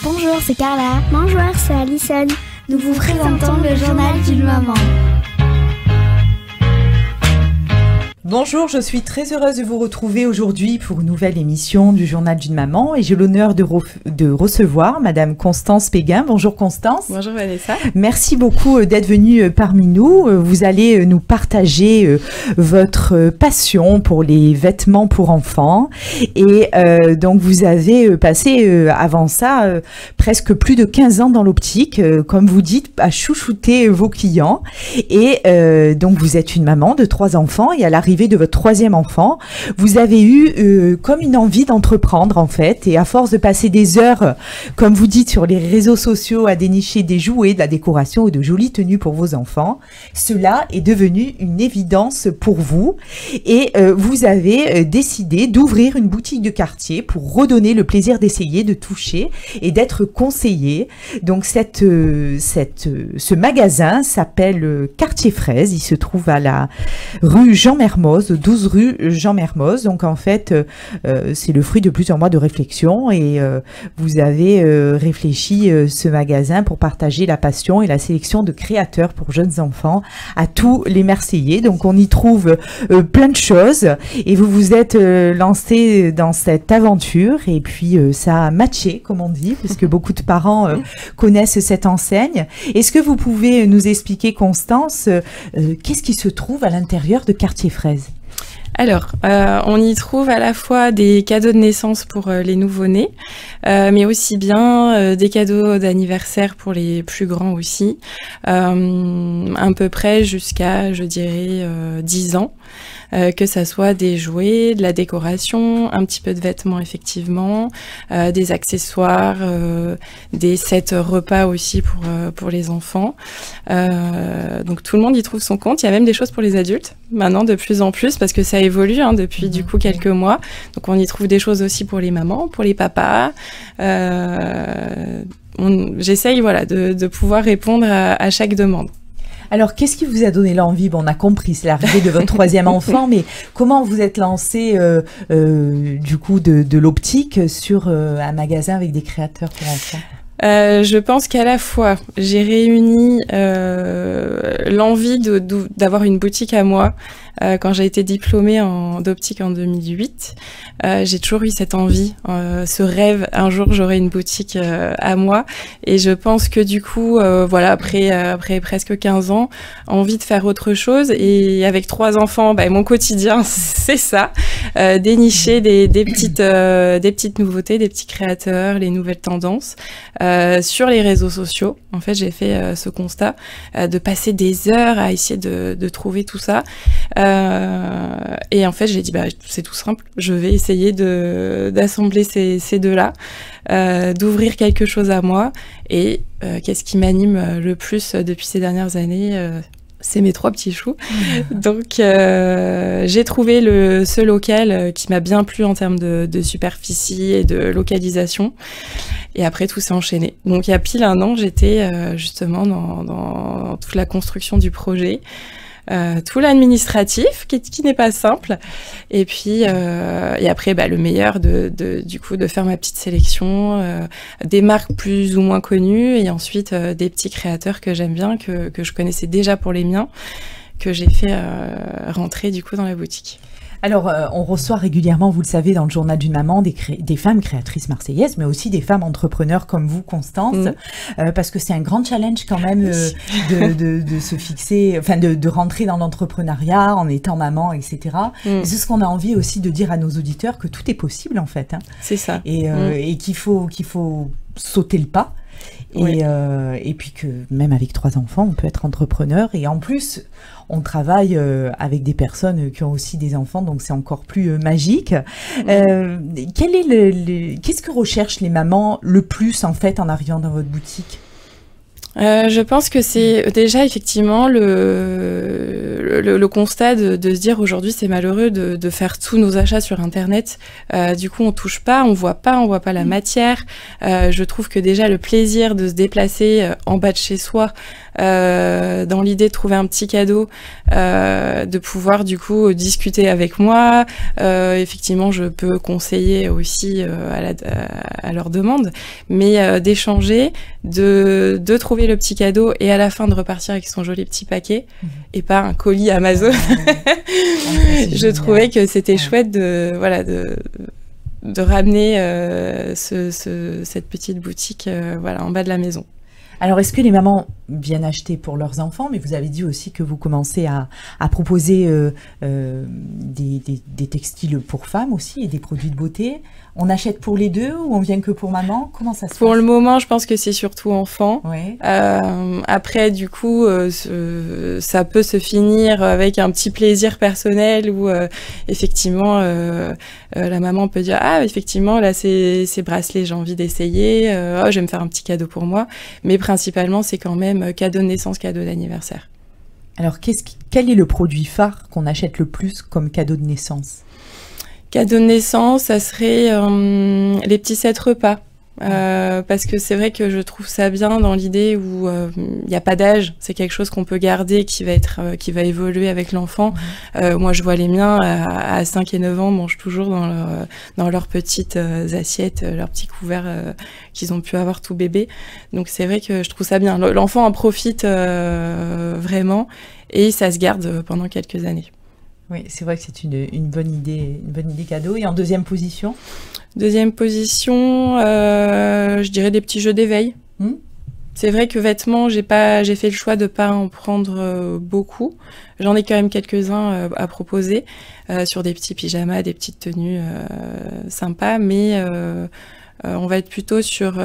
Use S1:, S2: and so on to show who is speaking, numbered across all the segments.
S1: Bonjour, c'est Carla. Bonjour, c'est Alison. Nous vous présentons le journal d'une maman.
S2: Bonjour, je suis très heureuse de vous retrouver aujourd'hui pour une nouvelle émission du Journal d'une maman et j'ai l'honneur de recevoir Madame Constance Péguin. Bonjour Constance.
S3: Bonjour Vanessa.
S2: Merci beaucoup d'être venue parmi nous. Vous allez nous partager votre passion pour les vêtements pour enfants et donc vous avez passé avant ça presque plus de 15 ans dans l'optique, comme vous dites, à chouchouter vos clients et donc vous êtes une maman de 3 enfants et à l'arrivée de votre 3e enfant, vous avez eu comme une envie d'entreprendre en fait et à force de passer des heures, comme vous dites, sur les réseaux sociaux à dénicher des jouets, de la décoration ou de jolies tenues pour vos enfants, cela est devenu une évidence pour vous et vous avez décidé d'ouvrir une boutique de quartier pour redonner le plaisir d'essayer, de toucher et d'être conseillé. Donc ce magasin s'appelle Quartier Fraise, il se trouve à la rue Jean Mermoz, 12 rue Jean Mermoz. Donc en fait, c'est le fruit de plusieurs mois de réflexion et vous avez réfléchi ce magasin pour partager la passion et la sélection de créateurs pour jeunes enfants à tous les Marseillais. Donc on y trouve plein de choses et vous vous êtes lancé dans cette aventure et puis ça a matché, comme on dit, parce que beaucoup de parents connaissent cette enseigne. Est-ce que vous pouvez nous expliquer, Constance, qu'est-ce qui se trouve à l'intérieur de Quartier Fraise ?
S3: Alors, on y trouve à la fois des cadeaux de naissance pour les nouveau-nés, mais aussi bien des cadeaux d'anniversaire pour les plus grands aussi, à peu près jusqu'à, je dirais, 10 ans. Que ça soit des jouets, de la décoration, un petit peu de vêtements effectivement, des accessoires, des sets repas aussi pour les enfants. Donc tout le monde y trouve son compte. Il y a même des choses pour les adultes maintenant de plus en plus parce que ça évolue depuis du coup quelques mois. Donc on y trouve des choses aussi pour les mamans, pour les papas. J'essaye de pouvoir répondre à chaque demande.
S2: Alors, qu'est-ce qui vous a donné l'envie ? Bon, on a compris, c'est l'arrivée de votre 3e enfant, mais comment vous êtes lancé, du coup, de l'optique sur un magasin avec des créateurs pour enfants ?
S3: Je pense qu'à la fois, j'ai réuni l'envie d'avoir une boutique à moi quand j'ai été diplômée d'optique en 2008. J'ai toujours eu cette envie, ce rêve, un jour j'aurai une boutique à moi. Et je pense que du coup, après presque 15 ans, envie de faire autre chose. Et avec 3 enfants, mon quotidien, c'est ça. Dénicher des petites nouveautés, des petits créateurs, les nouvelles tendances. Sur les réseaux sociaux, en fait, j'ai fait ce constat de passer des heures à essayer de trouver tout ça. Et en fait, j'ai dit, c'est tout simple, je vais essayer d'assembler ces deux-là, d'ouvrir quelque chose à moi. Et qu'est-ce qui m'anime le plus depuis ces dernières années c'est mes 3 petits choux. Donc, j'ai trouvé ce local qui m'a bien plu en termes de superficie et de localisation. Et après, tout s'est enchaîné. Donc, il y a pile 1 an, j'étais justement dans toute la construction du projet. Tout l'administratif qui n'est pas simple et puis et après le meilleur du coup de faire ma petite sélection des marques plus ou moins connues et ensuite des petits créateurs que j'aime bien que je connaissais déjà pour les miens que j'ai fait rentrer du coup dans la boutique.
S2: Alors, on reçoit régulièrement, vous le savez, dans le journal d'une maman, des femmes créatrices marseillaises, mais aussi des femmes entrepreneurs comme vous, Constance, parce que c'est un grand challenge quand même de se fixer, enfin de rentrer dans l'entrepreneuriat en étant maman, etc. C'est ce qu'on a envie aussi de dire à nos auditeurs, que tout est possible en fait.
S3: C'est ça.
S2: Et qu'il faut sauter le pas. Et puis que même avec 3 enfants, on peut être entrepreneur. Et en plus, on travaille avec des personnes qui ont aussi des enfants, donc c'est encore plus magique. Qu'est-ce que recherchent les mamans le plus en fait en arrivant dans votre boutique ?
S3: Je pense que c'est déjà effectivement le constat de se dire aujourd'hui c'est malheureux de faire tous nos achats sur Internet. Du coup on touche pas, on voit pas la matière. Je trouve que déjà le plaisir de se déplacer en bas de chez soi, dans l'idée de trouver un petit cadeau, de pouvoir du coup discuter avec moi. Effectivement je peux conseiller aussi à leur demande, mais d'échanger, de trouver le petit cadeau et à la fin de repartir avec son joli petit paquet et pas un colis Amazon. Je trouvais que c'était chouette de ramener cette petite boutique en bas de la maison.
S2: Alors, est-ce que les mamans viennent acheter pour leurs enfants, mais vous avez dit aussi que vous commencez à proposer des textiles pour femmes aussi et des produits de beauté. On achète pour les deux ou on vient que pour maman? Comment ça se passe?
S3: Pour le moment, je pense que c'est surtout enfant.
S2: Ouais.
S3: Après, du coup, ça peut se finir avec un petit plaisir personnel où effectivement la maman peut dire ah effectivement là ces bracelets j'ai envie d'essayer, je vais me faire un petit cadeau pour moi. Mais principalement c'est quand même cadeau de naissance, cadeau d'anniversaire.
S2: Alors quel est le produit phare qu'on achète le plus comme cadeau de naissance?
S3: Cadeau de naissance, ça serait les petits sets repas. Parce que c'est vrai que je trouve ça bien dans l'idée où il n'y a pas d'âge, c'est quelque chose qu'on peut garder, qui va évoluer avec l'enfant. Moi je vois les miens à 5 et 9 ans mangent toujours dans leurs petites assiettes, leurs petits couverts qu'ils ont pu avoir tout bébé. Donc c'est vrai que je trouve ça bien. L'enfant en profite vraiment et ça se garde pendant quelques années.
S2: Oui, c'est vrai que c'est une bonne idée cadeau. Et en deuxième position?
S3: Deuxième position, je dirais des petits jeux d'éveil. C'est vrai que vêtements, j'ai fait le choix de pas en prendre beaucoup. J'en ai quand même quelques-uns à proposer sur des petits pyjamas, des petites tenues sympas, mais on va être plutôt sur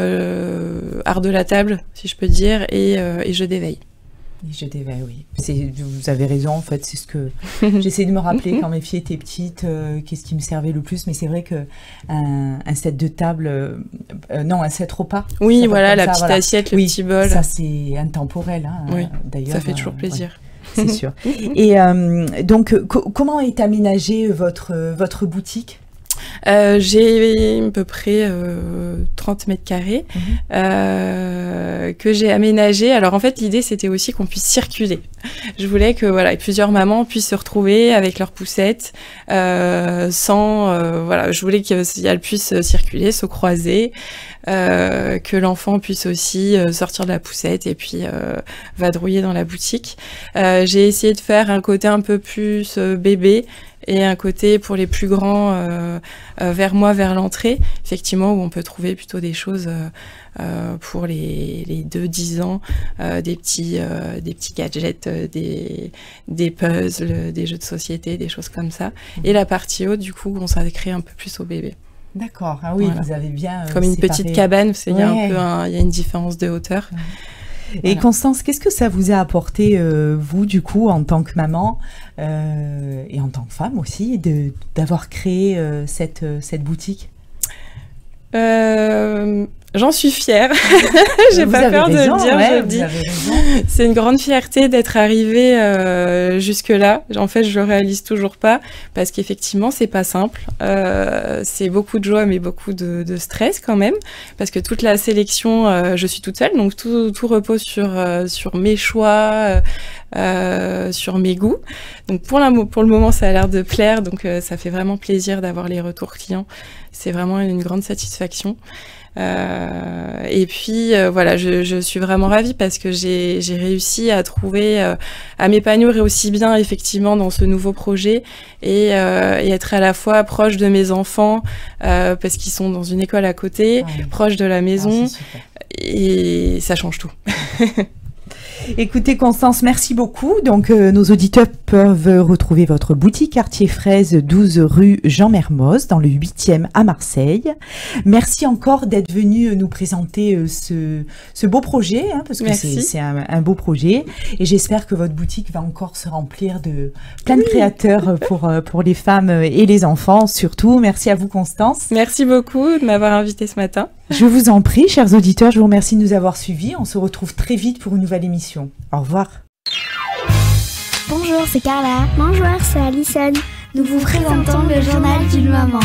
S3: art de la table, si je peux dire, et jeux d'éveil.
S2: Je d'éveil, oui. Vous avez raison, en fait, c'est ce que j'essaie de me rappeler quand mes filles étaient petites, qu'est-ce qui me servait le plus, mais c'est vrai que un set de table, un set repas.
S3: Oui, voilà, la petite assiette, le petit bol.
S2: Ça, c'est intemporel, hein,
S3: oui,
S2: d'ailleurs.
S3: Ça fait toujours plaisir.
S2: Ouais, c'est sûr. Et donc, comment est aménagée votre boutique?
S3: J'ai à peu près 30 mètres carrés que j'ai aménagé. Alors en fait l'idée c'était aussi qu'on puisse circuler. Je voulais que plusieurs mamans puissent se retrouver avec leurs poussettes je voulais qu'elles puissent circuler, se croiser, que l'enfant puisse aussi sortir de la poussette et puis vadrouiller dans la boutique. J'ai essayé de faire un côté un peu plus bébé et un côté pour les plus grands vers l'entrée, effectivement, où on peut trouver plutôt des choses pour les 2-10 ans, des petits gadgets, des puzzles, des jeux de société, des choses comme ça. Et la partie haute, du coup, on s'accrée un peu plus au bébé.
S2: D'accord, ah oui, voilà. Vous avez bien
S3: comme une petite cabane, il y a une différence de hauteur.
S2: Ouais. Et Constance, qu'est-ce que ça vous a apporté, vous, du coup, en tant que maman et en tant que femme aussi, d'avoir créé cette boutique?
S3: J'en suis fière. J'ai pas peur de le dire, je le dis. C'est une grande fierté d'être arrivée jusque-là. En fait, je le réalise toujours pas parce qu'effectivement, c'est pas simple. C'est beaucoup de joie, mais beaucoup de stress quand même, parce que toute la sélection, je suis toute seule, donc tout repose sur mes choix, sur mes goûts. Donc pour le moment, ça a l'air de plaire, donc ça fait vraiment plaisir d'avoir les retours clients. C'est vraiment une grande satisfaction. Et puis je suis vraiment ravie parce que j'ai réussi à trouver, à m'épanouir aussi bien effectivement dans ce nouveau projet et être à la fois proche de mes enfants parce qu'ils sont dans une école à côté, proche de la maison, et ça change tout.
S2: Écoutez Constance, merci beaucoup. Donc nos auditeurs peuvent retrouver votre boutique Quartier Fraise, 12 rue Jean Mermoz, dans le 8e à Marseille. Merci encore d'être venu nous présenter ce beau projet, parce que c'est un beau projet. Et j'espère que votre boutique va encore se remplir de plein de créateurs pour les femmes et les enfants, surtout. Merci à vous, Constance.
S3: Merci beaucoup de m'avoir invitée ce matin.
S2: Je vous en prie, chers auditeurs, je vous remercie de nous avoir suivis. On se retrouve très vite pour une nouvelle émission. Au revoir.
S1: Bonjour, c'est Carla. Bonjour, c'est Alison. Nous vous présentons le journal d'une maman.